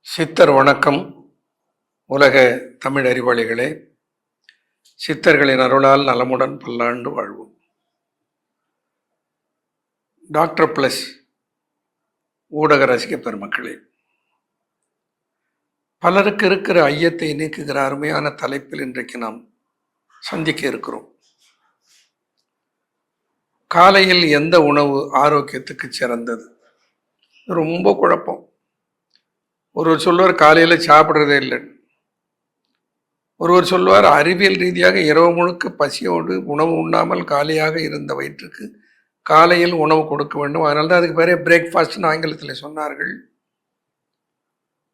சித்தர் வணக்கம். உலக தமிழ் அறிவாளிகளே, சித்தர்களின் அருளால் நலமுடன் பல்லாண்டு வாழ்வோம். டாக்டர் பிளஸ் ஊடக ரசிக பெருமக்களே, பலருக்கு இருக்கிற ஐயத்தை நீக்குகிற அருமையான தலைப்பில் இன்றைக்கு நாம் சந்திக்க இருக்கிறோம். காலையில் எந்த உணவு ஆரோக்கியத்துக்கு சிறந்தது? ரொம்ப குழப்பம். ஒருவர் சொல்வார் காலையில் சாப்பிட்றதே இல்லை. ஒருவர் சொல்வார் அறிவியல் ரீதியாக இரவு முழுக்க பசியோடு உணவு உண்ணாமல் காலியாக இருந்த வயிற்றுக்கு காலையில் உணவு கொடுக்க வேண்டும். அதனால தான் அதுக்கு பேரே பிரேக்ஃபாஸ்ட்னு ஆங்கிலத்தில் சொன்னார்கள்.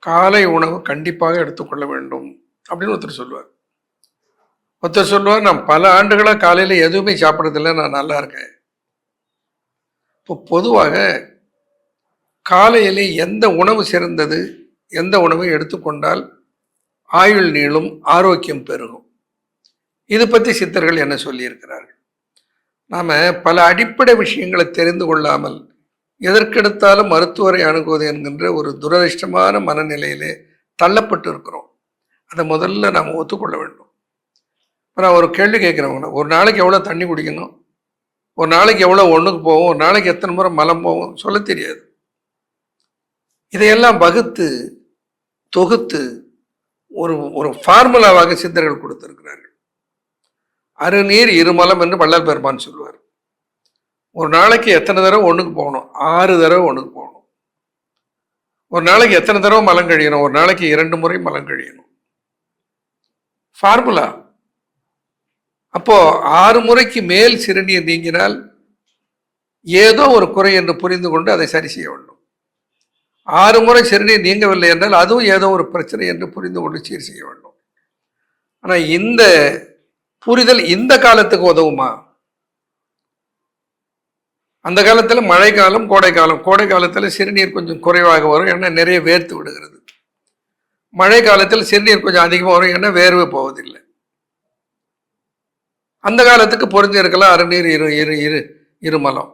காலை உணவு கண்டிப்பாக எடுத்துக்கொள்ள வேண்டும் அப்படின்னு ஒருத்தர் சொல்லுவார். ஒருத்தர் சொல்லுவார் நான் பல ஆண்டுகளாக காலையில் எதுவுமே சாப்பிட்றதில்லை, நான் நல்லா இருக்கேன். இப்போ பொதுவாக காலையிலே எந்த உணவு சிறந்தது, எந்த உணவை எடுத்துக்கொண்டால் ஆயுள் நீளும், ஆரோக்கியம் பெருகும், இது பற்றி சித்தர்கள் என்ன சொல்லியிருக்கிறார்கள்? நாம் பல அடிப்படை விஷயங்களை தெரிந்து கொள்ளாமல் எதற்கெடுத்தாலும் மருத்துவரை அணுகுவது என்கின்ற ஒரு துரதிர்ஷ்டமான மனநிலையிலே தள்ளப்பட்டு இருக்கிறோம். அதை முதல்ல நாம் ஒத்துக்கொள்ள வேண்டும். நான் ஒரு கேள்வி கேட்குறவங்க, ஒரு நாளைக்கு எவ்வளோ தண்ணி குடிக்கணும், ஒரு நாளைக்கு எவ்வளோ ஒன்றுக்கு போகும், ஒரு நாளைக்கு எத்தனை முறை மலம் போகும் சொல்ல தெரியாது. இதையெல்லாம் வகுத்து தொகுத்து ஒரு ஒரு ஃபார்முலாவாக சித்தர்கள் கொடுத்திருக்கிறார்கள். அருநீர் இருமலம் என்று வள்ளல் பெருமான் சொல்லுவார். ஒரு நாளைக்கு எத்தனை தடவை ஒன்றுக்கு போகணும்? 6 தடவை ஒன்றுக்கு போகணும். ஒரு நாளைக்கு எத்தனை தடவை மலம் கழியணும்? ஒரு நாளைக்கு 2 முறை மலம் கழியணும். ஃபார்முலா. அப்போ 6 முறைக்கு மேல் சிறுநீர் நீங்கினால் ஏதோ ஒரு குறை என்று புரிந்து கொண்டு அதை சரி செய்ய வேண்டும். 6 முறை சிறுநீர் நீங்கவில்லை என்றால் அதுவும் ஏதோ ஒரு பிரச்சனை என்று புரிந்து கொண்டு சீர் செய்ய வேண்டும். ஆனால் இந்த புரிதல் இந்த காலத்துக்கு உதவுமா? அந்த காலத்தில் மழைக்காலம், கோடைக்காலம். கோடை காலத்தில் சிறுநீர் கொஞ்சம் குறைவாக வரும், ஏன்னா நிறைய வேர்த்து விடுகிறது. மழை காலத்தில் சிறுநீர் கொஞ்சம் அதிகமாக வரும், ஏன்னா வேர்வை போவதில்லை. அந்த காலத்துக்கு பொருந்தி இருக்கலாம் அருநீர் இருமலம்.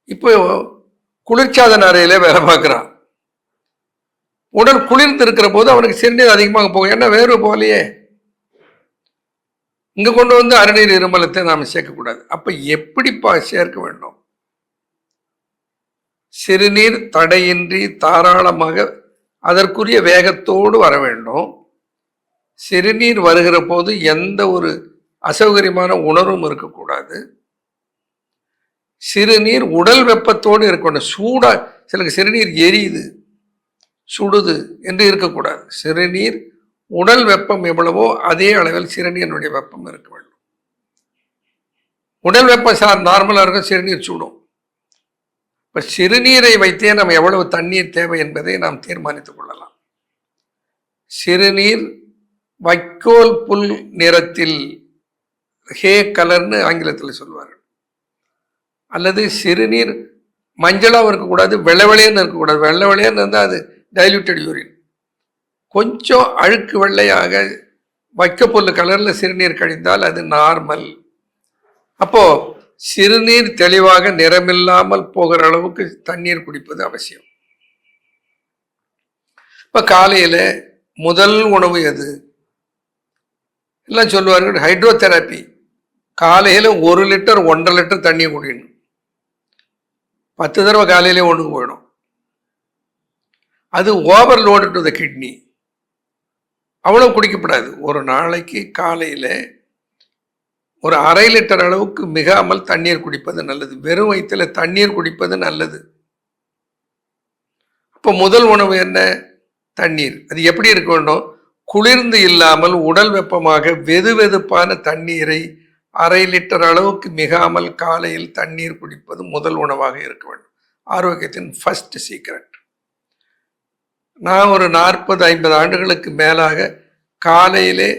இப்போ குளிர்சாதன அறையிலே வேலை பார்க்குறான். உடல் குளிர்ந்து இருக்கிற போது அவனுக்கு சிறுநீர் அதிகமாக போகும், ஏன்னா வேர்வை போகலையே. இங்கே கொண்டு வந்து அருநீர் இருமலத்தை நாம் சேர்க்கக்கூடாது. அப்போ எப்படிப்பா சேர்க்க வேண்டும்? சிறுநீர் தடையின்றி தாராளமாக அதற்குரிய வேகத்தோடு வர வேண்டும். சிறுநீர் வருகிற போது எந்த ஒரு அசௌகரியமான உணர்வும் இருக்கக்கூடாது. சிறுநீர் உடல் வெப்பத்தோடு இருக்கணும். சூடா சிலருக்கு சிறுநீர் எரியுது, சுடுது என்று இருக்கக்கூடாது. சிறுநீர் உடல் வெப்பம் எவ்வளவோ அதே அளவில் சிறுநீருடைய வெப்பம் இருக்க வேண்டும். உடல் வெப்பம் நார்மலாக இருக்கும், சிறுநீர் சூடும். இப்போ சிறுநீரை வைத்தே நம்ம எவ்வளவு தண்ணீர் தேவை என்பதை நாம் தீர்மானித்துக் கொள்ளலாம். சிறுநீர் வைக்கோல் புல் நிறத்தில், ஹே கலர்னு ஆங்கிலத்தில் சொல்வார்கள், அல்லது சிறுநீர் மஞ்சளாகவும் இருக்கக்கூடாது, வெள்ளை வெள்ளையன்னு இருக்கக்கூடாது. வெள்ளை வெள்ளையன்னு இருந்தால் அது டைல்யூட்டட் யூரின். கொஞ்சம் அழுக்கு வெள்ளையாக வைக்கப்புல்லு கலரில் சிறுநீர் கழிந்தால் அது நார்மல். அப்போ சிறுநீர் தெளிவாக நிறமில்லாமல் போகிற அளவுக்கு தண்ணீர் குடிப்பது அவசியம். இப்போ காலையில் முதல் உணவு எது? எல்லாம் சொல்லுவார்கள் ஹைட்ரோதெரப்பி. காலையில் 1 லிட்டர் 1.5 லிட்டர் தண்ணி குடிக்கணும். 10 தடவை காலையிலே ஒன்றுக்கு போயிடும். அது ஓவர்லோடு டு த கிட்னி. அவ்வளோ குடிக்கப்படாது. ஒரு நாளைக்கு காலையில் ஒரு 1/2 லிட்டர் அளவுக்கு மிகாமல் தண்ணீர் குடிப்பது நல்லது. வெறும் வயிற்றில் தண்ணீர் குடிப்பது நல்லது. இப்போ முதல் உணவு என்ன? தண்ணீர். அது எப்படி இருக்க வேண்டும்? குளிர்ந்து இல்லாமல் உடல் வெப்பமாக வெது வெதுப்பான தண்ணீரை 1/2 லிட்டர் அளவுக்கு மிகாமல் காலையில் தண்ணீர் குடிப்பது முதல் உணவாக இருக்க வேண்டும். ஆரோக்கியத்தின் ஃபர்ஸ்ட் சீக்ரெட். நான் ஒரு 40-50 ஆண்டுகளுக்கு மேலாக காலையிலே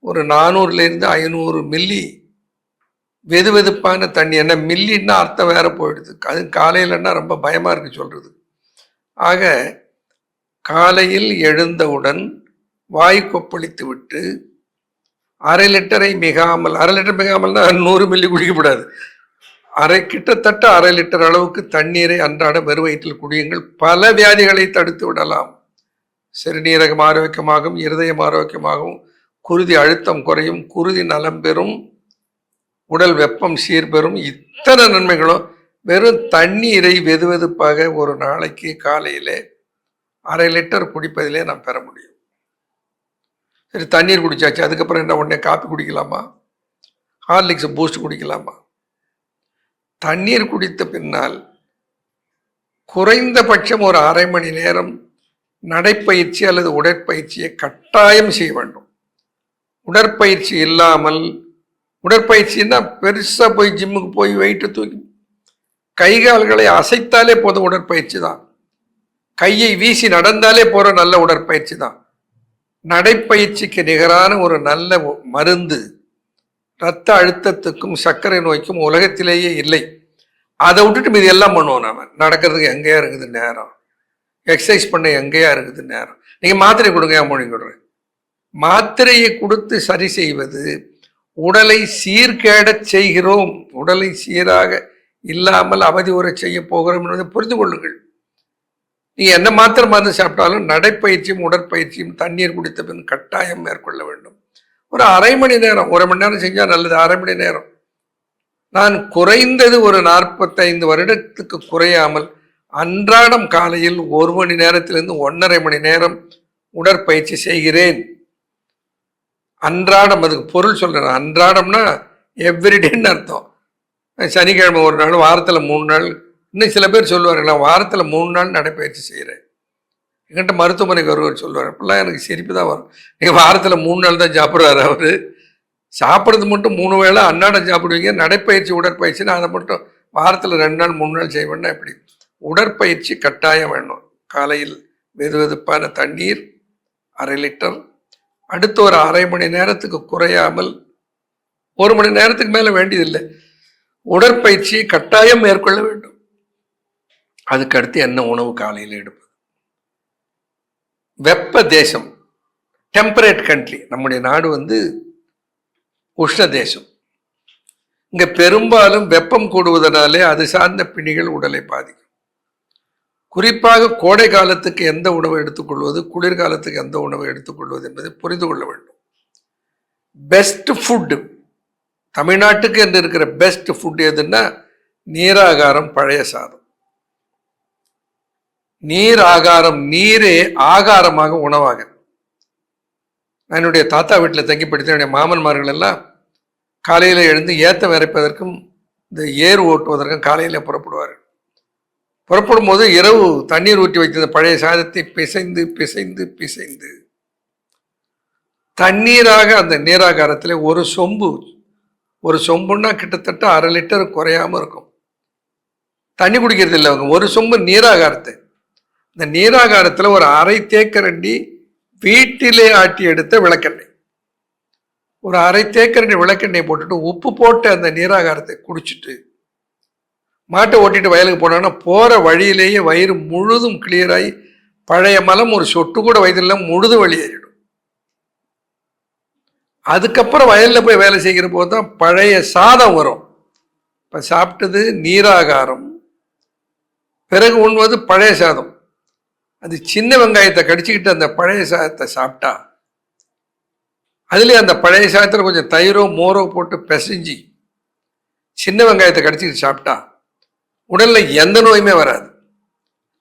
ஒரு 400 - 500 மில்லி வெது வெதுப்பான தண்ணி, என்ன மில்லின்னா அர்த்தம் வேற போயிடுது. அது காலையிலன்னா ரொம்ப பயமா இருக்கு சொல்றது. ஆக காலையில் எழுந்தவுடன் வாய் கொப்பளித்து விட்டு 1/2 லிட்டரை மிகாமல், 1/2 லிட்டர் மிகாமல்னா 100 மில்லி குடிக்கப்படாது. கிட்டத்தட்ட 1/2 லிட்டர் அளவுக்கு தண்ணீரை அன்றாட வெறும் வயிற்றில் குடியுங்கள். பல வியாதிகளை தடுத்து விடலாம். சிறுநீரகம் ஆரோக்கியமாகவும், இருதயம் ஆரோக்கியமாகவும், குருதி அழுத்தம் குறையும், குருதி நலம் பெறும், உடல் வெப்பம் சீர்பெறும். இத்தனை நன்மைகளும் வெறும் தண்ணீரை வெதுவெதுப்பாக ஒரு நாளைக்கு காலையிலே 1/2 லிட்டர் குடிப்பதிலே நாம் பெற முடியும். சரி, தண்ணீர் குடிச்சாச்சு, அதுக்கப்புறம் என்ன உடனே காப்பி குடிக்கலாமா? ஹார்லிக்ஸ் பூஸ்ட் குடிக்கலாமா? தண்ணீர் குடித்த பின்னால் குறைந்தபட்சம் ஒரு 1/2 மணி நேரம் நடைப்பயிற்சி அல்லது உடற்பயிற்சியை கட்டாயம் செய்ய வேண்டும். உடற்பயிற்சி இல்லாமல், உடற்பயிற்சின்னா பெருசா போய் ஜிம்முக்கு போய் வெயிட்டு தூக்கி கைகால்களை அசைத்தாலே போதும் உடற்பயிற்சி தான். கையை வீசி நடந்தாலே போற நல்ல உடற்பயிற்சி தான். நடைப்பயிற்சிக்கு நிகரான ஒரு நல்ல மருந்து இரத்த அழுத்தத்துக்கும் சர்க்கரை நோய்க்கும் உலகத்திலேயே இல்லை. அதை விட்டுட்டு மீது எல்லாம் பண்ணுவோம். நாம நடக்கிறதுக்கு எங்கேயா இருக்குது நேரம், எக்ஸசைஸ் பண்ண எங்கேயா இருக்குது நேரம். நீங்க மாத்திரை கொடுங்க, மொழி கொடுறேன். மாத்திரையை கொடுத்து சரி செய்வது உடலை சீர்கேடச் செய்கிறோம். உடலை சீராக இல்லாமல் அவதி உரை செய்ய போகிறோம் என்பதை புரிந்து கொள்ளுங்கள். நீ என்ன மாத்திரை மருந்து சாப்பிட்டாலும் நடைப்பயிற்சியும் உடற்பயிற்சியும் தண்ணீர் குடித்த பின் கட்டாயம் மேற்கொள்ள வேண்டும். ஒரு 1/2 மணி நேரம், 1 மணி நேரம் செஞ்சால் நல்லது. 1/2 மணி நேரம். நான் குறைந்தது ஒரு 45 வருடத்துக்கு குறையாமல் அன்றாடம் காலையில் 1 மணி நேரத்திலிருந்து 1.5 மணி நேரம் உடற்பயிற்சி செய்கிறேன். அன்றாடம், அதுக்கு பொருள் சொல்றேன். அன்றாடம்னா எவ்ரிடேன்னு அர்த்தம். சனிக்கிழமை ஒரு நாள், வாரத்தில் 3 நாள். இன்னும் சில பேர் சொல்லுவார்கள், நான் வாரத்தில் 3 நாள் நடைப்பயிற்சி செய்கிறேன். என்கிட்ட மருத்துவமனைக்கு வருவார், சொல்லுவார். அப்பெல்லாம் எனக்கு சிரிப்பு தான் வரும். நீங்கள் வாரத்தில் 3 நாள் தான் சாப்பிட்றாரு அவர். சாப்பிட்றது மட்டும் 3 வேளை அன்னாடம் சாப்பிடுவீங்க. நடைப்பயிற்சி உடற்பயிற்சின்னு அதை மட்டும் வாரத்தில் 2 நாள் 3 நாள் செய்வேன்னா எப்படி? உடற்பயிற்சி கட்டாயம் வேணும். காலையில் வெதுவெதுப்பான தண்ணீர் 1/2 லிட்டர், அடுத்து ஒரு 1/2 மணி நேரத்துக்கு குறையாமல், 1 மணி நேரத்துக்கு மேலே வேண்டியதில்லை, உடற்பயிற்சியை கட்டாயம் மேற்கொள்ள வேண்டும். அதுக்கு அடுத்து என்ன உணவு காலையில் எடுப்பது? வெப்ப தேசம், டெம்பரேட் கண்ட்ரி. நம்முடைய நாடு உஷ்ண தேசம். இங்க பெரும்பாலும் வெப்பம் கூடுவதனாலே அது சார்ந்த பிணிகள் உடலை பாதிக்கும். குறிப்பாக கோடை காலத்துக்கு எந்த உணவை எடுத்துக்கொள்வது, குளிர்காலத்துக்கு எந்த உணவை எடுத்துக்கொள்வது என்பதை புரிந்து கொள்ள வேண்டும். பெஸ்ட் ஃபுட் தமிழ்நாட்டுக்கு என்று இருக்கிற பெஸ்ட் ஃபுட் எதுன்னா நீராகாரம், பழைய சாதம். நீர் ஆகாரம், நீரே ஆகாரமாக உணவாக. நான் என்னுடைய தாத்தா வீட்டில் தங்கி படித்த என்னுடைய மாமன்மார்கள் எல்லாம் காலையில் எழுந்து ஏத்தம் இறைப்பதற்கும் இந்த ஏர் ஓட்டுவதற்கும் காலையில் புறப்படுவார்கள். புறப்படும் போது இரவு தண்ணீர் ஊற்றி வைத்திருந்த பழைய சாதத்தை பிசைந்து பிசைந்து பிசைந்து தண்ணீராக அந்த நீராகாரத்தில் ஒரு சொம்புன்னா கிட்டத்தட்ட 1/2 லிட்டர் குறையாம இருக்கும். தண்ணி குடிக்கிறது இல்லை அவங்க, ஒரு சொம்பு நீராகாரத்தை. இந்த நீராகாரத்தில் ஒரு 1/2 தேக்கரண்டி வீட்டிலே ஆட்டி எடுத்த விளக்கெண்ணெய், ஒரு 1/2 தேக்கரண்டி விளக்கெண்ணெய் போட்டுட்டு உப்பு போட்டு அந்த நீராகாரத்தை குடிச்சிட்டு மாட்டை ஓட்டிட்டு வயலுக்கு போனாங்கன்னா போற வழியிலேயே வயிறு முழுதும் கிளியராகி பழைய மலம் ஒரு சொட்டு கூட வயதில் முழுதும் வெளியேறிடும். அதுக்கப்புறம் வயல்ல போய் வேலை செய்கிற போது தான் பழைய சாதம் வரும். இப்ப சாப்பிட்டது நீராகாரம், பிறகு உண்வது பழைய சாதம். அது சின்ன வெங்காயத்தை கடிச்சுக்கிட்டு அந்த பழைய சாதத்தை சாப்பிட்டா, அதுலேயே அந்த பழைய சாதத்தில் கொஞ்சம் தயிரோ மோரோ போட்டு பிசைஞ்சி சின்ன வெங்காயத்தை கடிச்சிக்கிட்டு சாப்பிட்டா உடல்ல எந்த நோயுமே வராது.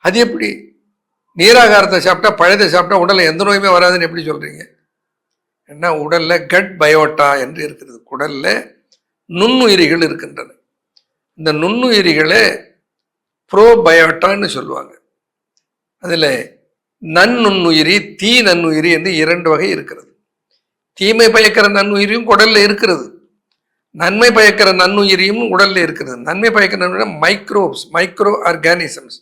அது எப்படி? நீராகாரத்தை சாப்பிட்டா, பழையத்தை சாப்பிட்டா உடல்ல எந்த நோயுமே வராதுன்னு எப்படி சொல்றீங்க? ஏன்னா உடல்ல கட் பயோட்டா என்று இருக்கிறது. உடல்ல நுண்ணுயிரிகள் இருக்கின்றன. இந்த நுண்ணுயிரிகளை ப்ரோபயோட்டான்னு சொல்லுவாங்க. அதுல நன்னுயிரி, தீ நன்னுயிரி என்று 2 வகை இருக்கிறது. தீமை பயக்கிற நன்னுயிரியும் உடல்ல இருக்கிறது, நன்மை பயக்கிற நன்னுயிரியும் உடல்ல இருக்கிறது. நன்மை பயக்கிற microbes, micro organisms,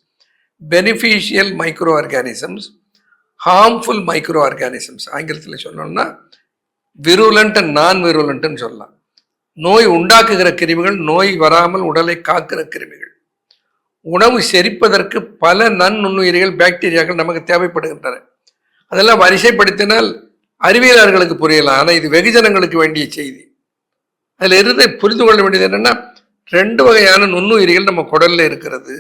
beneficial micro organisms, harmful micro organisms. ஆங்கிலத்தில் சொல்லணும்னா விருலண்ட், நான் விருலண்ட்னு சொல்லலாம். நோய் உண்டாக்குகிற கிருமிகள், நோய் வராமல் உடலை காக்கிற கிருமிகள். உணவு செரிப்பதற்கு பல நுண்ணுயிரிகள், பாக்டீரியாக்கள் நமக்கு தேவைப்படுகின்றன. அதெல்லாம் வரிசைப்படுத்தினால் அறிவியலாளர்களுக்கு புரியலாம். ஆனால் இது வெகுஜனங்களுக்கு வேண்டிய செய்தி. அதில் இருந்து புரிந்து கொள்ள வேண்டியது என்னன்னா, 2 வகையான நுண்ணுயிரிகள் நம்ம குடல்ல இருக்கிறது.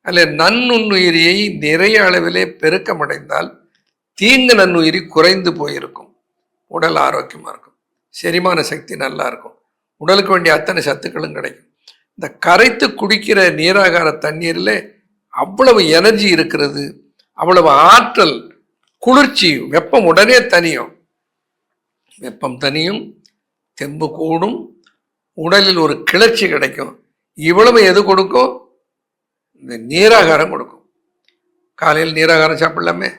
அதில் நுண்ணுயிரியை நிறைய அளவிலே பெருக்கமடைந்தால் தீங்கு நன்னுயிரி குறைந்து போயிருக்கும். உடல் ஆரோக்கியமா இருக்கும், செரிமான சக்தி நல்லா இருக்கும், உடலுக்கு வேண்டிய அத்தனை சத்துக்களும் கிடைக்கும். இந்த கரைத்து குடிக்கிற நீராகார தண்ணீரில் அவ்வளவு எனர்ஜி இருக்கிறது, அவ்வளவு ஆற்றல், குளிர்ச்சி, வெப்பம் உடனே தனியும், வெப்பம் தனியும், தெம்பு கூடும், உடலில் ஒரு கிளர்ச்சி கிடைக்கும். இவ்வளவு எது கொடுக்கும்? இந்த நீராகாரம் கொடுக்கும். காலையில் நீராகாரம் சாப்பிடலாமே,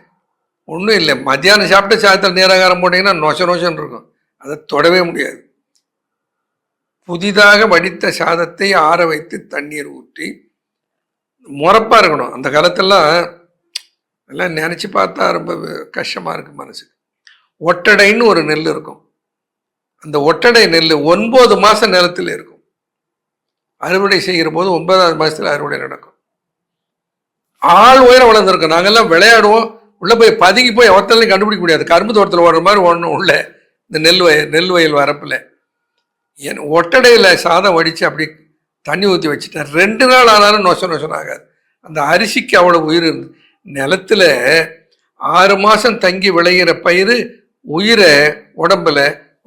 ஒன்றும் இல்லை. மத்தியானம் சாப்பிட்டு சாயத்தில் நீராகாரம் போட்டிங்கன்னா நொசன்னு இருக்கும், அதை தொடவே முடியாது. புதிதாக வடித்த சாதத்தை ஆற வைத்து தண்ணீர் ஊற்றி முறப்பா இருக்கணும். அந்த காலத்தெல்லாம் எல்லாம் நினைச்சு பார்த்தா ரொம்ப கஷ்டமா இருக்கு மனசுக்கு. ஒட்டடைன்னு ஒரு நெல் இருக்கும். அந்த ஒட்டடை நெல் 9 மாசம் நிலத்தில் இருக்கும். அறுவடை செய்கிற போது 9வது மாசத்துல அறுவடை நடக்கும். ஆள் உயரம் வளர்ந்துருக்கும். நாங்கெல்லாம் விளையாடுவோம், உள்ள போய் பதுங்கி போய் ஒருத்தரையும் கண்டுபிடிக்க முடியாது. கரும்பு தோட்டத்தில் ஓடுற மாதிரி ஒன்று உள்ள இந்த நெல் வயல் வரப்பில் என் ஒட்டடையில் சாதம் வடித்து அப்படி தண்ணி ஊற்றி வச்சுட்டேன். 2 நாள் ஆனாலும் நொசம் ஆகாது. அந்த அரிசிக்கு அவ்வளோ உயிர் இருந்து நிலத்தில் 6 மாதம் தங்கி விளைகிற பயிர் உயிரை உடம்புல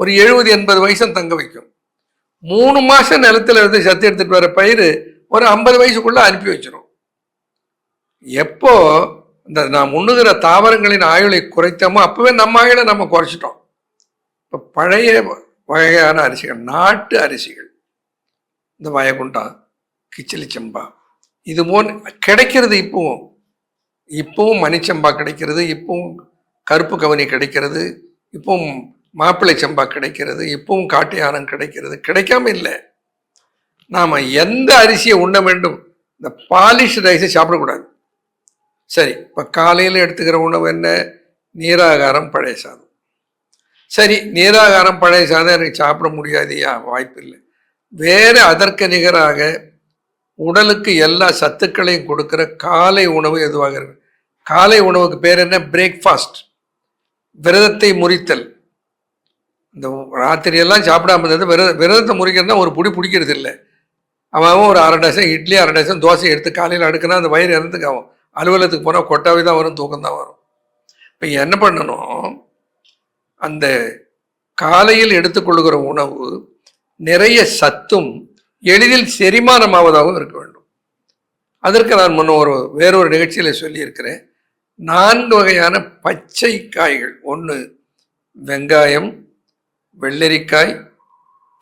ஒரு 70-80 வயசும் தங்க வைக்கும். 3 மாதம் நிலத்தில் இருந்து சத்து எடுத்துகிட்டு வர பயிர் ஒரு 50 வயசுக்குள்ளே அனுப்பி வச்சிடும். எப்போ இந்த நாம் உண்ணுகிற தாவரங்களின் ஆயுளை குறைத்தோமோ அப்போவே நம்ம ஆயுளை நம்ம குறைச்சிட்டோம். இப்போ பழைய வகையான அரிசிகள், நாட்டு அரிசிகள், இந்த வயகுண்டா, கிச்சிலி சம்பா, இது போல் கிடைக்கிறது. இப்பவும் மணிச்சம்பா கிடைக்கிறது, இப்பவும் கருப்பு கவனி கிடைக்கிறது, இப்பவும் மாப்பிள்ளை சம்பா கிடைக்கிறது, இப்பவும் காட்டு யானம் கிடைக்கிறது. கிடைக்காம இல்லை. நாம் எந்த அரிசியை உண்ண வேண்டும்? இந்த பாலிஷ் ரைஸை சாப்பிடக்கூடாது. சரி, இப்போ காலையில் எடுத்துக்கிற உணவு என்ன? நீராகாரம், பழைய சாதம். சரி, நீராகாரம் பழைய சாதம் எனக்கு சாப்பிட முடியாதியா? வாய்ப்பு இல்லை. வேறு அதற்கு நிகராக உடலுக்கு எல்லா சத்துக்களையும் கொடுக்கிற காலை உணவு எதுவாக இருக்கு? காலை உணவுக்கு பேர் என்ன? பிரேக்ஃபாஸ்ட். விரதத்தை முறித்தல். இந்த ராத்திரியெல்லாம் சாப்பிடாம இருந்தது விரதத்தை முறிக்கிறதுனா ஒரு பிடிக்கிறது இல்லை. அவன் ஒரு 1/2 டசன் இட்லி 1/2 டசன் தோசை எடுத்து காலையில் அடுக்குனா அந்த வயிறு இறந்துக்கு ஆகும். அலுவலகத்துக்கு போனால் கொட்டாவே தான் வரும், தூக்கம் தான் வரும். இப்போ என்ன பண்ணணும்? அந்த காலையில் எடுத்துக்கொள்கிற உணவு நிறைய சத்தும் எளிதில் செரிமானமாவதாகவும் இருக்க வேண்டும். அதற்கு நான் வேறொரு நிகழ்ச்சியில் சொல்லியிருக்கிறேன். 4 வகையான பச்சை காய்கள். 1 வெங்காயம், வெள்ளரிக்காய்,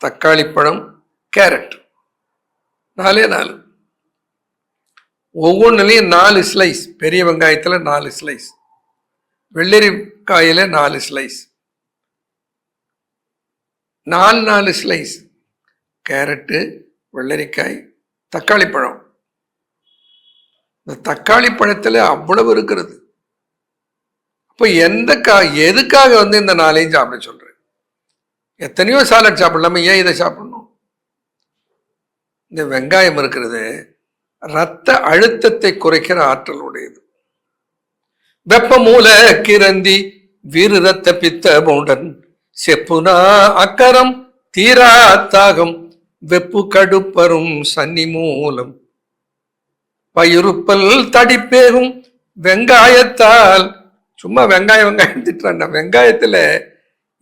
தக்காளி பழம், கேரட். 4 ஒவ்வொன்றுலையும் 4 ஸ்லைஸ். பெரிய வெங்காயத்தில் 4 ஸ்லைஸ், வெள்ளரிக்காயில் 4 ஸ்லைஸ், 4 ஸ்லைஸ். கேரட்டு, வெள்ளரிக்காய், தக்காளி பழம். இந்த தக்காளி பழத்தில் அவ்வளவு இருக்கிறது. அப்போ எதுக்காக இந்த 4ஐயும் சாப்பிட சொல்றேன்? எத்தனையோ சாலட் சாப்பிடலாம, ஏன் இதை சாப்பிடணும்? இந்த வெங்காயம் இருக்கிறது இரத்த அழுத்தத்தை குறைக்கிற ஆற்றல் உடையது. வெப்ப மூல கிரந்தி வீறு ரத்த பித்த மௌண்டன் செப்புனா அக்கரம் தீரா தாகம் வெப்பு கடுப்பரும் சன்னி மூலம் பயிருப்பல் தடிப்பேகும் வெங்காயத்தால். சும்மா வெங்காயம் திட்டுறாங்க. வெங்காயத்துல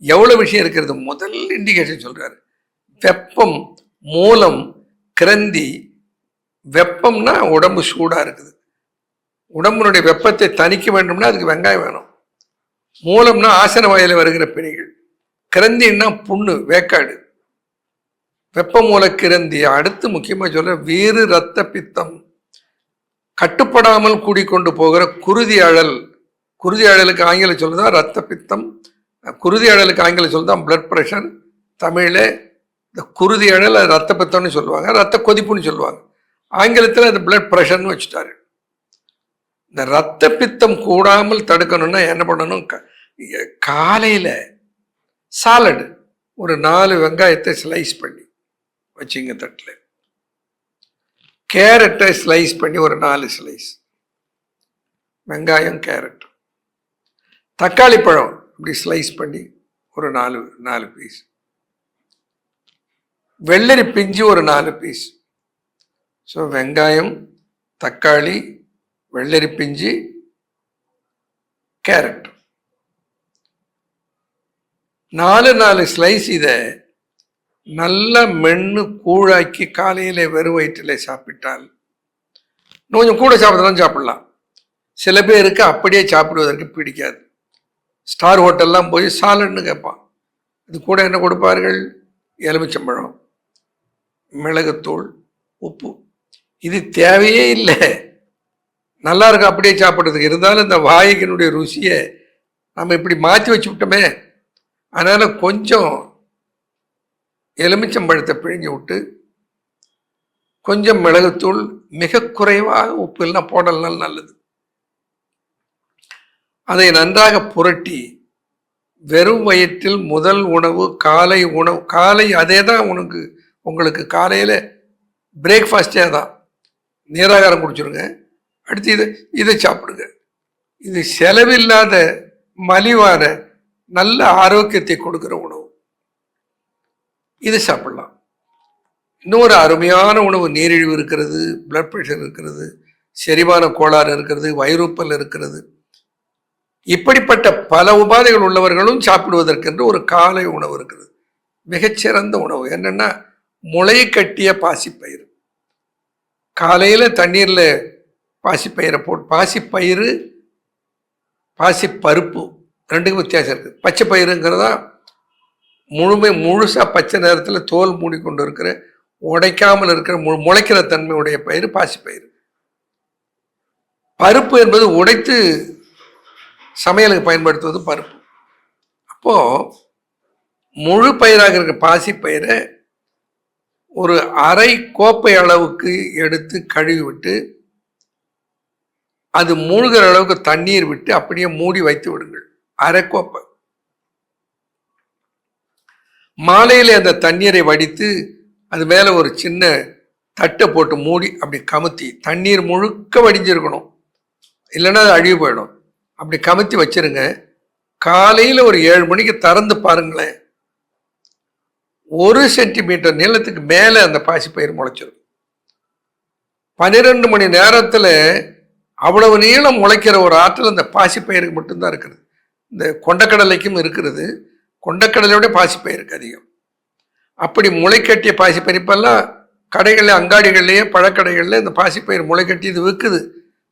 எவ்வளவு விஷயம் இருக்கிறது. முதல் இண்டிகேஷன் சொல்றாரு. வெப்பம், மூலம், கிரந்தி. வெப்பம்னா உடம்பு சூடா இருக்குது, உடம்புனுடைய வெப்பத்தை தணிக்க வேண்டும்னா அதுக்கு வெங்காயம் வேணும். மூலம்னா ஆசன வாயில வருகிற பிணிகள். கிரந்தின்னா புண்ணு, வேக்காடு. வெப்ப மூல கிரந்தி. அடுத்து முக்கியமா சொல்ற வீறு ரத்த பித்தம். கட்டுப்படாமல் கூடிக்கொண்டு போகிற குருதி அழல். குருதி அழலுக்கு ஆங்கில சொல்லுதான் ரத்த பித்தம், குருதி அழலுக்கு ஆங்கில சொல்லுதான் பிளட் ப்ரெஷர். தமிழ்ல இந்த குருதி அழல் ரத்த பித்தம்னு சொல்லுவாங்க, ரத்த கொதிப்புன்னு சொல்லுவாங்க. ஆங்கிலத்தில் அது பிளட் ப்ரெஷர்னு வச்சுட்டாரு. இந்த ரத்த பித்தம் கூடாமல் தடுக்கணும்னா என்ன பண்ணணும்? காலையில் சாலடு ஒரு 4 வெங்காயத்தை ஸ்லைஸ் பண்ணி வச்சுங்க தட்டில். கேரட்டை ஸ்லைஸ் பண்ணி ஒரு 4 ஸ்லைஸ். வெங்காயம், கேரட். தக்காளி பழம் இப்படி ஸ்லைஸ் பண்ணி ஒரு 4 பீஸ். வெள்ளரி பிஞ்சு ஒரு 4 பீஸ். ஸோ வெங்காயம், தக்காளி, வெள்ளரி பிஞ்சு, கேரட் 4 ஸ்லைஸ் இதை நல்லா மென்று கூழாக்கி காலையில் வெறும் வயிற்றில் சாப்பிட்டால், கொஞ்சம் கூட சாப்பிட்றதான் சாப்பிடலாம். சில பேருக்கு அப்படியே சாப்பிடுவதற்கு பிடிக்காது. ஸ்டார் ஹோட்டல்லாம் போய் சாலட்னு கேட்பான். இது கூட என்ன கொடுப்பார்கள்? எலுமிச்சம்பழம், மிளகுத்தூள், உப்பு. இது தேவையே இல்லை, நல்லா இருக்கும் அப்படியே சாப்பிட்றதுக்கு. இருந்தாலும் இந்த வாய்க்கினுடைய ருசியை நம்ம இப்படி மாற்றி வச்சு விட்டோமே. அதனால் கொஞ்சம் எலுமிச்சம்பழத்தை பிழிஞ்சு விட்டு, கொஞ்சம் மிளகுத்தூள், மிக குறைவாக உப்பு எல்லாம் போடலாம், நல்லது. அதை நன்றாக புரட்டி வெறும் வயிற்றில் முதல் உணவு காலை உணவு. காலை அதே தான் உங்களுக்கு காலையில் பிரேக்ஃபாஸ்டே தான். நீராகாரம் குடிச்சிருங்க. அடுத்து இதை சாப்பிடுங்க. இது செலவில்லாத மலிவான நல்ல ஆரோக்கியத்தை கொடுக்கிற உணவு. இது சாப்பிடலாம். இன்னொரு அருமையான உணவு நீரிழிவு இருக்கிறது, பிளட் ப்ரெஷர் இருக்கிறது, செரிமான கோளாறு இருக்கிறது, வயிறுப்பல் இருக்கிறது. இப்படிப்பட்ட பல உபாதைகள் உள்ளவர்களும் சாப்பிடுவதற்கென்று ஒரு காலை உணவு இருக்கிறது. மிகச்சிறந்த உணவு என்னன்னா முளை கட்டிய பாசிப்பயிறு. காலையில் தண்ணீரில் பாசிப்பயிரை போட்டு, பாசிப்பயிறு பாசிப்பருப்பு ரெண்டுக்கும் வித்தியாசம் இருக்குது. பச்சை பயிருங்கிறதா முழுசாக பச்சை நேரத்தில் தோல் மூடிக்கொண்டு இருக்கிற, உடைக்காமல் இருக்கிற முளைக்கிற தன்மையுடைய பயிர் பாசிப்பயிறு. பருப்பு என்பது உடைத்து சமையலுக்கு பயன்படுத்துவது பருப்பு. அப்போ முழு பயிராக இருக்கிற பாசிப்பயிரை ஒரு அரை கோப்பை அளவுக்கு எடுத்து கழுவி விட்டு, அது மூழ்கிற அளவுக்கு தண்ணீர் விட்டு அப்படியே மூடி வைத்து விடுங்கள். அரை கோப்பை. மாலையில் அந்த தண்ணீரை வடித்து அது மேலே ஒரு சின்ன தட்டை போட்டு மூடி அப்படி கமுத்தி, தண்ணீர் முழுக்க வடிஞ்சிருக்கணும், இல்லைன்னா அது அழிவு போயிடும். அப்படி கமுத்தி வச்சிருங்க. காலையில் ஒரு 7 மணிக்கு திறந்து பாருங்களேன், 1 சென்டிமீட்டர் நீளத்துக்கு மேலே அந்த பாசிப்பயிர் முளைச்சிடும். 12 மணி நேரத்தில் அவ்வளவு நீளம் முளைக்கிற ஒரு ஆற்றல் அந்த பாசிப்பயிருக்கு மட்டும்தான் இருக்குது. இந்த கொண்டக்கடலைக்கும் இருக்கிறது. கொண்டக்கடலையோட பாசிப்பயிருக்கு அதிகம். அப்படி முளைக்கட்டிய பாசிப்பயிர் இப்பெல்லாம் கடைகளில், அங்காடிகள்லேயே, பழக்கடைகளில் இந்த பாசிப்பயிர் முளைக்கட்டி இது விற்குது.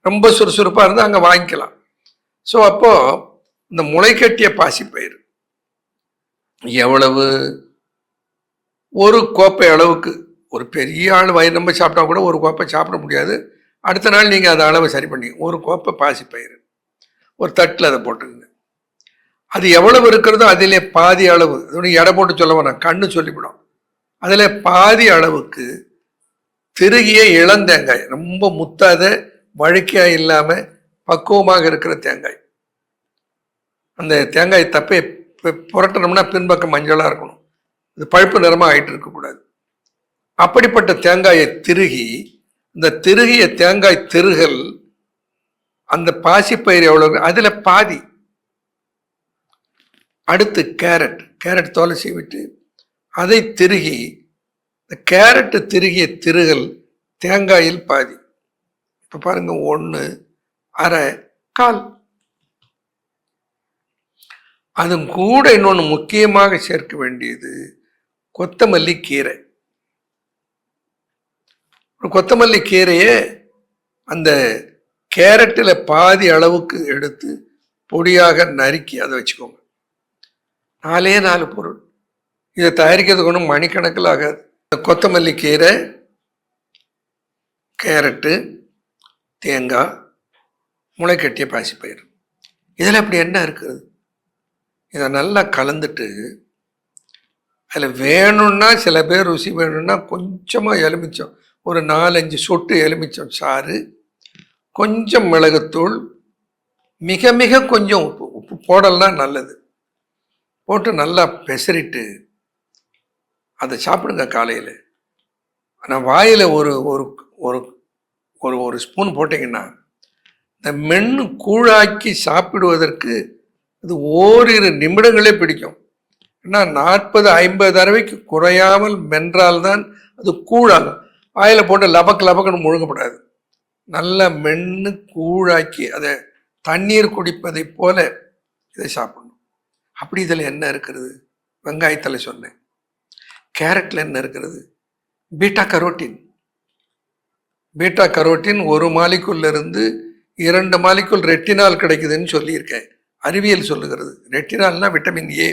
ரொம்ப சுறுசுறுப்பாக இருந்தால் அங்கே வாங்கிக்கலாம். ஸோ அப்போது இந்த முளைக்கட்டிய பாசிப்பயிர் எவ்வளவு? ஒரு கோப்பை அளவுக்கு. ஒரு பெரிய ஆள் வயிறு நம்ம சாப்பிட்டா கூட ஒரு கோப்பை சாப்பிட முடியாது. அடுத்த நாள் நீங்கள் அதை அளவு சரி பண்ணி ஒரு கோப்பை பாசிப்பயிறு ஒரு தட்டில் அதை போட்டுக்குங்க. அது எவ்வளவு இருக்கிறதோ அதிலே பாதி அளவு, எடை போட்டு சொல்ல வேணாம், கண்ணு சொல்லிவிடும். அதில் பாதி அளவுக்கு திருகிய இளந்தேங்காய், ரொம்ப முத்தாத வழுக்கையாக இல்லாமல் பக்குவமாக இருக்கிற தேங்காய். அந்த தேங்காய் தப்பை புரட்டணும்னா பின்பக்கம் மஞ்சளாக இருக்கணும், இது பழுப்பு நிறமாக ஆகிட்டு இருக்கக்கூடாது. அப்படிப்பட்ட தேங்காயை திருகி, இந்த திருகிய தேங்காய் திருகல் அந்த பாசிப்பயிர் எவ்வளவு அதில் பாதி. அடுத்து கேரட் தோலை சீவிட்டு அதை திருகி, இந்த கேரட்டு திருகிய திருகல் தேங்காயில் பாதி. இப்போ பாருங்க, 1, அரை, கால். அதுவும் கூட இன்னொன்று முக்கியமாக சேர்க்க வேண்டியது கொத்தமல்லி கீரை. கொத்தமல்லி கீரையை அந்த கேரட்டில் பாதி அளவுக்கு எடுத்து பொடியாக நறுக்கி அதை வச்சுக்கோங்க. 4 பொருள். இதை தயாரிக்கிறதுக்கு ஒன்றும் மணிக்கணக்கில் ஆகாது. கொத்தமல்லி கீரை, கேரட்டு, தேங்காய், முளைக்கட்டிய பாசிப்பயிறு, இதில் அப்படி என்ன இருக்குது? இதை நல்லா கலந்துட்டு அதில் வேணும்னா சில பேர் ருசி வேணும்னா கொஞ்சமாக எலுமிச்சம், ஒரு 4-5 சொட்டு எலுமிச்சம் சாறு, கொஞ்சம் மிளகுத்தூள், மிக மிக கொஞ்சம் உப்பு போடலாம் நல்லது. போட்டு நல்லா பெசரிட்டு அதை சாப்பிடுங்க காலையில். ஆனால் வாயில் ஒரு ஒரு ஒரு ஒரு ஸ்பூன் போட்டிங்கன்னா இந்த மென்று கூழாக்கி சாப்பிடுவதற்கு அது ஓரிரு நிமிடங்களே பிடிக்கும். ஏன்னா 40-50 தடவைக்கு குறையாமல் மென்றால்தான் அது கூழாகும். வாயில் போட்டு லபக்குன்னு முழுங்கப்படாது. நல்லா மென்று கூழாக்கி அதை தண்ணீர் குடிப்பதை போல இதை சாப்பிடணும். அப்படி இதில் என்ன இருக்கிறது? வெங்காயத்தில் சொன்னேன். கேரட்ல என்ன இருக்கிறது? Beta carotene. பீட்டா கரோட்டின் 1 மாலிக்குள்ள இருந்து 2 மாலிக்குள் ரெட்டினால் கிடைக்குதுன்னு சொல்லியிருக்கேன். அறிவியல் சொல்லுகிறது. ரெட்டினால்னா விட்டமின் ஏ.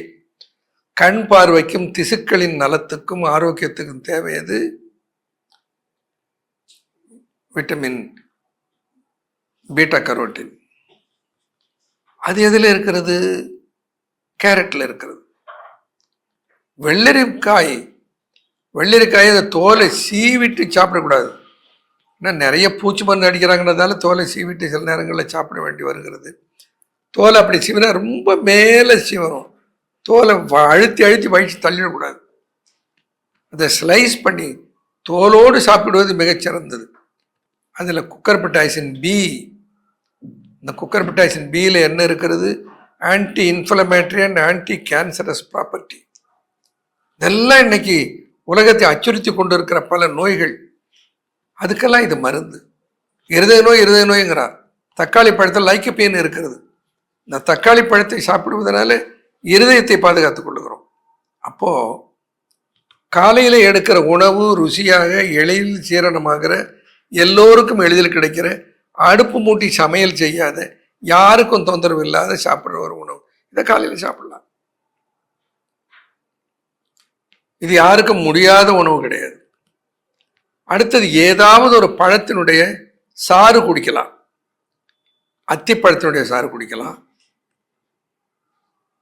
கண் பார்வைக்கும் திசுக்களின் நலத்துக்கும் ஆரோக்கியத்துக்கும் தேவையது விட்டமின் பீட்டா கரோட்டின். அது எதில் இருக்கிறது? கேரட்ல இருக்கிறது. வெள்ளரிக்காய் அந்த தோலை சீவிட்டு சாப்பிடக்கூடாது. ஏன்னா நிறைய பூச்சி மருந்து அடிக்கிறாங்கிறதால தோலை சீவிட்டு சில நேரங்களில் சாப்பிட வேண்டி வருகிறது. தோலை அப்படி சீவினா ரொம்ப மேலே சீவணும். தோலை அழுத்தி அழுத்தி வழிச்சு தள்ளிடக்கூடாது. அதை ஸ்லைஸ் பண்ணி தோலோடு சாப்பிடுவது மிகச்சிறந்தது. அதில் குக்கர்பிட்டாய்சின் பி, இந்த குக்கர்பிட்டாய்சின் பியில் என்ன இருக்கிறது? Anti inflammatory and anti cancerous property. இதெல்லாம் இன்னைக்கு உலகத்தை அச்சுறுத்தி கொண்டு இருக்கிற பல நோய்கள், அதுக்கெல்லாம் இது மருந்து. இருதய நோய்ங்கிறார். தக்காளி பழத்தில் லைக்கோபீன் இருக்கிறது. இந்த தக்காளி பழத்தை சாப்பிடுவதனால இருதயத்தை பாதுகாத்துக் கொள்ளுகிறோம். அப்போ காலையில் எடுக்கிற உணவு ருசியாக எளிதில் ஜீரணமாகிற, எல்லோருக்கும் எளிதில் கிடைக்கிற, அடுப்பு மூட்டி சமையல் செய்யாத, யாருக்கும் தொந்தரவு இல்லாத சாப்பிட்ற ஒரு உணவு. இதை காலையில் சாப்பிடலாம். இது யாருக்கும் முடியாத உணவு கிடையாது. அடுத்தது ஏதாவது ஒரு பழத்தினுடைய சாறு குடிக்கலாம். அத்திப்பழத்தினுடைய சாறு குடிக்கலாம்,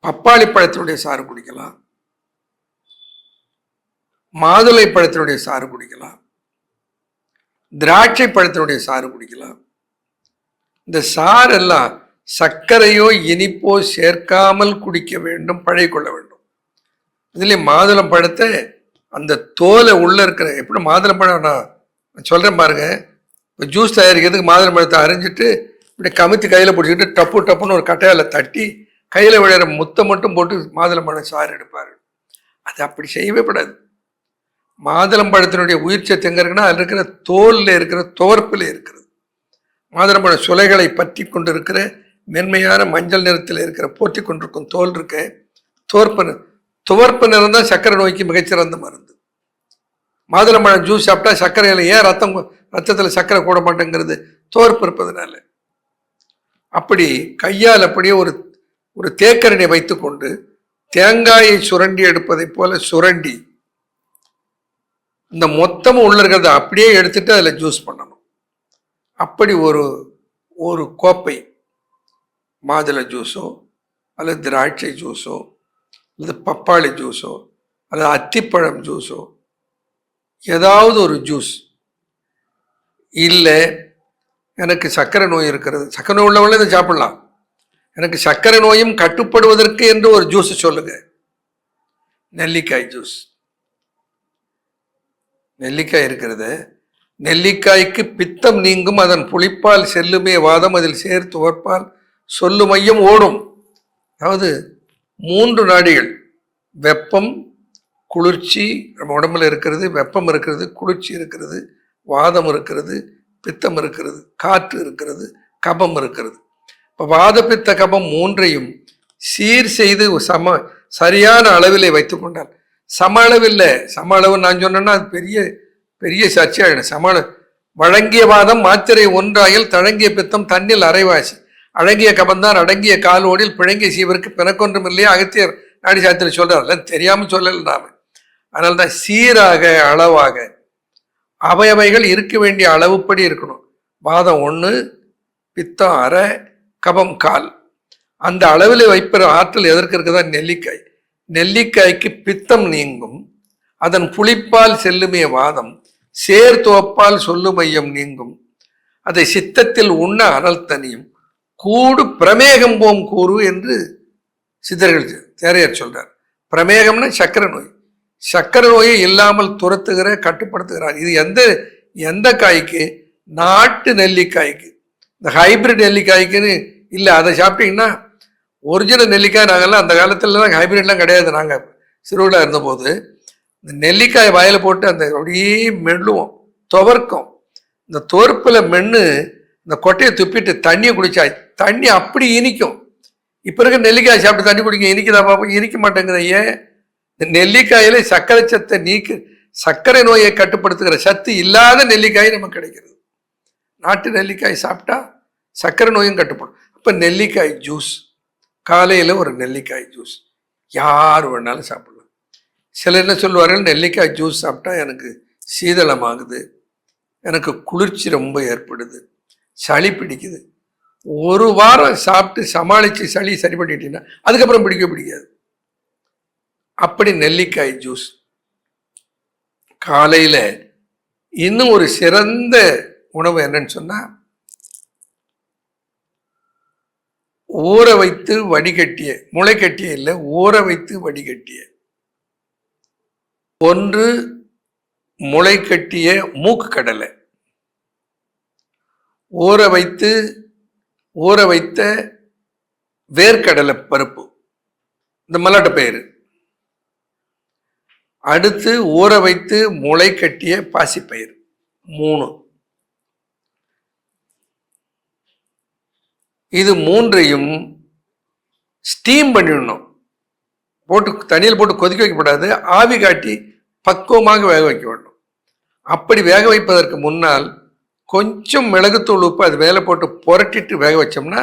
பப்பாளி பழத்தினுடைய சாறு குடிக்கலாம், மாதுளை பழத்தினுடைய சாறு குடிக்கலாம், திராட்சை பழத்தினுடைய சாறு குடிக்கலாம். இந்த சாரெல்லாம் சர்க்கரையோ இனிப்போ சேர்க்காமல் குடிக்க வேண்டும், பழகிக்கொள்ள வேண்டும். இதுலேயே மாதுளம் பழத்தை அந்த தோலை உள்ள இருக்கிற, எப்படி மாதுளம்பழம் நான் சொல்கிறேன் பாருங்க. இப்போ ஜூஸ் தயாரிக்கிறதுக்கு மாதுளம்பழத்தை அரிஞ்சிட்டு இப்படி கமுத்தி கையில் பிடிச்சிக்கிட்டு டப்பு டப்புன்னு ஒரு கட்டையால் தட்டி கையில் விளையாட முத்தை மட்டும் போட்டு மாதுளம்பழம் சாறு எடுப்பார். அது அப்படி செய்யவே கூடாது. மாதுளம்பழத்தினுடைய உயிர் சத்து எங்கே இருக்குன்னா அதில் இருக்கிற தோலில் இருக்கிற துவர்ப்பில் இருக்கிறது. மாதுளம்பழ சுளைகளை பற்றி கொண்டு இருக்கிற மென்மையான மஞ்சள் நிறத்தில் இருக்கிற போற்றி கொண்டிருக்கும் தோல் இருக்க துவர்ப்பு நிறம் தான் சர்க்கரை நோய்க்கு மிகச்சிறந்த மருந்து. மாதுளம்பழம் ஜூஸ் சாப்பிட்டா சர்க்கரையில் ஏன் ரத்தத்தில் சர்க்கரை கூட மாட்டேங்கிறது? துவர்ப்பு இருப்பதனால. அப்படி கையால் அப்படியே ஒரு தேக்கரனை வைத்துக்கொண்டு தேங்காயை சுரண்டி எடுப்பதை போல சுரண்டி இந்த மொத்தமும் உள்ள இருக்கிறத அப்படியே எடுத்துட்டு அதில் ஜூஸ் பண்ணணும். அப்படி ஒரு கோப்பை மாதுளை ஜூஸோ அல்லது திராட்சை ஜூஸோ அல்லது பப்பாளி ஜூஸோ அல்லது அத்திப்பழம் ஜூஸோ ஏதாவது ஒரு ஜூஸ். இல்லை எனக்கு சர்க்கரை நோய் இருக்கிறது, சர்க்கரை நோய் உள்ளவங்களே இதை சாப்பிடலாம். எனக்கு சர்க்கரை நோயும் கட்டுப்படுவதற்கு என்று ஒரு ஜூஸ் சொல்லுங்க. நெல்லிக்காய் ஜூஸ். நெல்லிக்காய் இருக்கிறது. நெல்லிக்காய்க்கு பித்தம் நீங்கும், அதன் புளிப்பால் செல்லுமே வாதம், அதில் சேர்த்து உவர்ப்பால் சொல்லு மையம் ஓடும். அதாவது 3 நாடிகள், வெப்பம், குளிர்ச்சி நம்ம உடம்புல இருக்கிறது, வெப்பம் இருக்கிறது, குளிர்ச்சி இருக்கிறது, வாதம் இருக்கிறது, பித்தம் இருக்கிறது, காற்று இருக்கிறது, கபம் இருக்கிறது. இப்போ வாத பித்த கபம் 3ஐயும் சீர் செய்து சரியான அளவிலே வைத்து கொண்டால், சம அளவு நான் சொன்னேன்னா அது பெரிய சர்ச்சையாயிடும். வழங்கிய வாதம் மாத்திரை ஒன்றாயில் தழங்கிய பித்தம் தண்ணில் அரைவாசி, அழகிய கபந்தான் அடங்கிய காலோடில் பிழங்கிய சீவருக்கு பிணக்கொன்றும் இல்லையா அகத்தியர் நாடி சாத்திரம் சொல்றாரு. தெரியாம சொல்லல நாம. அதனால்தான் சீராக அளவாக அவையவைகள் இருக்க வேண்டிய அளவுப்படி இருக்கணும். வாதம் 1, பித்தம் அரை, கபம் 1/4. அந்த அளவில் வைப்பிற ஆற்றல் எதற்கு இருக்குதா? நெல்லிக்காய். நெல்லிக்காய்க்கு பித்தம் நீங்கும், அதன் புளிப்பால் செல்லுமே வாதம், சேர்த்துவப்பால் சொல்லு மையம் நீங்கும், அதை சித்தத்தில் உண்ண அனல் தனியும், கூடு பிரமேகம் போம் கூறு என்று சித்தர்கள் தேரையர் சொல்றார். பிரமேகம்னா சர்க்கரை நோய். சர்க்கரை நோயை இல்லாமல் துரத்துகிற, கட்டுப்படுத்துகிறார். இது எந்த காய்க்கு? நாட்டு நெல்லிக்காய்க்கு. இந்த ஹைபிரிட் நெல்லிக்காய்க்குன்னு இல்லை. அதை சாப்பிட்டீங்கன்னா ஒரிஜினல் நெல்லிக்காய். நாங்கள்லாம் அந்த காலத்துலலாம் ஹைபிரிட்லாம் கிடையாது. நாங்கள் சிறுவிழா இருந்தபோது இந்த நெல்லிக்காய் வாயில் போட்டு அந்த அப்படியே மெல்லுவோம், துவர்க்கும். இந்த துவர்ப்பில் மென்று இந்த கொட்டையை துப்பிட்டு தண்ணியை குடிச்சா தண்ணி அப்படி இனிக்கும். இப்போ இருக்க நெல்லிக்காய் சாப்பிட்டு தண்ணி குடிக்க இனிக்குதா பார்ப்போம்? இனிக்க மாட்டேங்குது. ஏன்? இந்த நெல்லிக்காயில சர்க்கரை சத்தை சர்க்கரை நோயை கட்டுப்படுத்துகிற சத்து இல்லாத நெல்லிக்காய் நமக்கு கிடைக்கிறது. நாட்டு நெல்லிக்காய் சாப்பிட்டா சர்க்கரை நோயும் கட்டுப்படும். அப்ப நெல்லிக்காய் ஜூஸ், காலையில ஒரு நெல்லிக்காய் ஜூஸ் யார் வேணாலும் சாப்பிடலாம். சிலர் என்ன சொல்லுவார்கள், நெல்லிக்காய் ஜூஸ் சாப்பிட்டா எனக்கு சீதளமாகுது, எனக்கு குளிர்ச்சி ரொம்ப ஏற்படுது, சளி பிடிக்குது. ஒரு வாரம் சாப்பிட்டு சமாளித்து சளி சரி பண்ணிட்டீங்கன்னா அதுக்கப்புறம் பிடிக்காது. அப்படி நெல்லிக்காய் ஜூஸ் காலையில். இன்னும் ஒரு சிறந்த உணவு என்னன்னு சொன்னா, ஊற வைத்து வடிகட்டிய, முளைக்கட்டிய இல்லை, ஊற வைத்து வடிகட்டிய, ஒன்று முளைக்கட்டிய மூக்கு கடலை, ஊற வைத்த வேர்க்கடலை பருப்பு, இந்த மல்லாட்ட பயிறு, அடுத்து ஊற வைத்து முளை கட்டிய பாசிப்பயிறு, 3. இது 3ஐயும் ஸ்டீம் பண்ணிடணும். போட்டு தண்ணியில் போட்டு கொதிக்க வைக்கப்படாது, ஆவி காட்டி பக்குவமாக வேக வைக்க வேண்டும். அப்படி வேக வைப்பதற்கு முன்னால் கொஞ்சம் மிளகுத்தூள் உப்பு அது மேலே போட்டு புரட்டிட்டு வேக வச்சோம்னா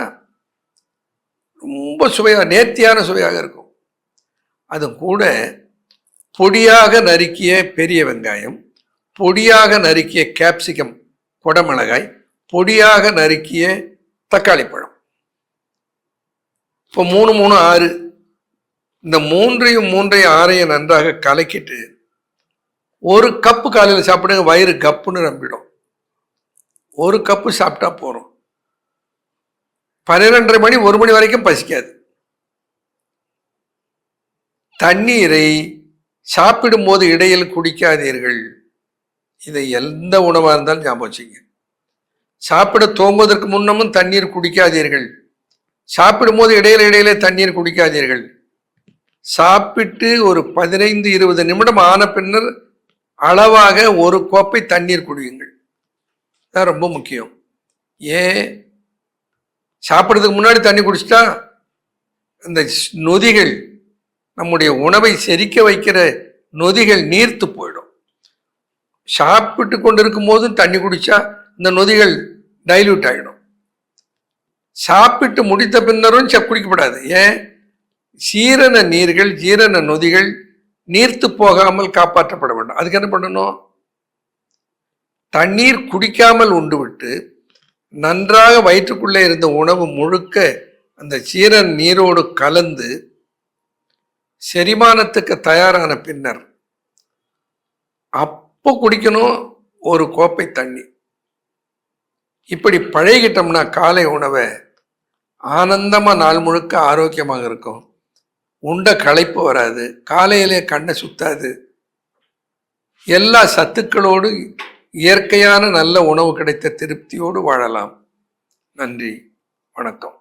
ரொம்ப சுவையாக, நேர்த்தியான சுவையாக இருக்கும். அது கூட பொடியாக நறுக்கிய பெரிய வெங்காயம், பொடியாக நறுக்கிய கேப்சிகம், குடமிளகாய், பொடியாக நறுக்கிய தக்காளி பழம். இப்போ 3 3 6, இந்த 3ஐயும் 6ஐயும் நன்றாக கலக்கிட்டு 1 கப்பு காலையில் சாப்பிடுங்க. வயிறு கப்புன்னு நம்பிடும். 1 கப்பு சாப்பிட்டா போறோம். 12:30 மணி 1 மணி வரைக்கும் பசிக்காது. தண்ணீரை சாப்பிடும் போது இடையில் குடிக்காதீர்கள். இதை எந்த உணவாக இருந்தாலும் ஞாபகம் வச்சுங்க. சாப்பிட தோங்குவதற்கு முன்னமும் தண்ணீர் குடிக்காதீர்கள். சாப்பிடும் போது இடையில தண்ணீர் குடிக்காதீர்கள். சாப்பிட்டு ஒரு 15-20 நிமிடம் ஆன பின்னர் அளவாக 1 கோப்பை தண்ணீர் குடியுங்கள். தான் ரொம்ப முக்கியம். ஏன், சாப்பிட்றதுக்கு முன்னாடி தண்ணி குடிச்சிட்டா இந்த நொதிகள், நம்முடைய உணவை செரிக்க வைக்கிற நொதிகள் நீர்த்து போயிடும். சாப்பிட்டு கொண்டு இருக்கும் போதும் தண்ணி குடிச்சா இந்த நொதிகள் டைல்யூட் ஆகிடும். சாப்பிட்டு முடித்த பின்னரும் குடிக்கப்படாது. ஏன், சீரண நீர்கள், ஜீரண நொதிகள் நீர்த்து போகாமல் காப்பாற்றப்பட வேண்டும். அதுக்கு என்ன பண்ணணும், தண்ணீர் குடிக்காமல் உண்டு விட்டு நன்றாக வயிற்றுக்குள்ளே இருந்த உணவு முழுக்க அந்த சீரண நீரோடு கலந்து செரிமானத்துக்கு தயாரான பின்னர் அப்போ குடிக்கணும் 1 கோப்பை தண்ணி. இப்படி பழகிட்டோம்னா காலை உணவை ஆனந்தமாக நாள் முழுக்க ஆரோக்கியமாக இருக்கும். உண்ட களைப்பு வராது, காலையிலே கண்ணை சுத்தாது, எல்லா சத்துக்களோடு இயற்கையான நல்ல உணவு கிடைத்த திருப்தியோடு வாழலாம். நன்றி, வணக்கம்.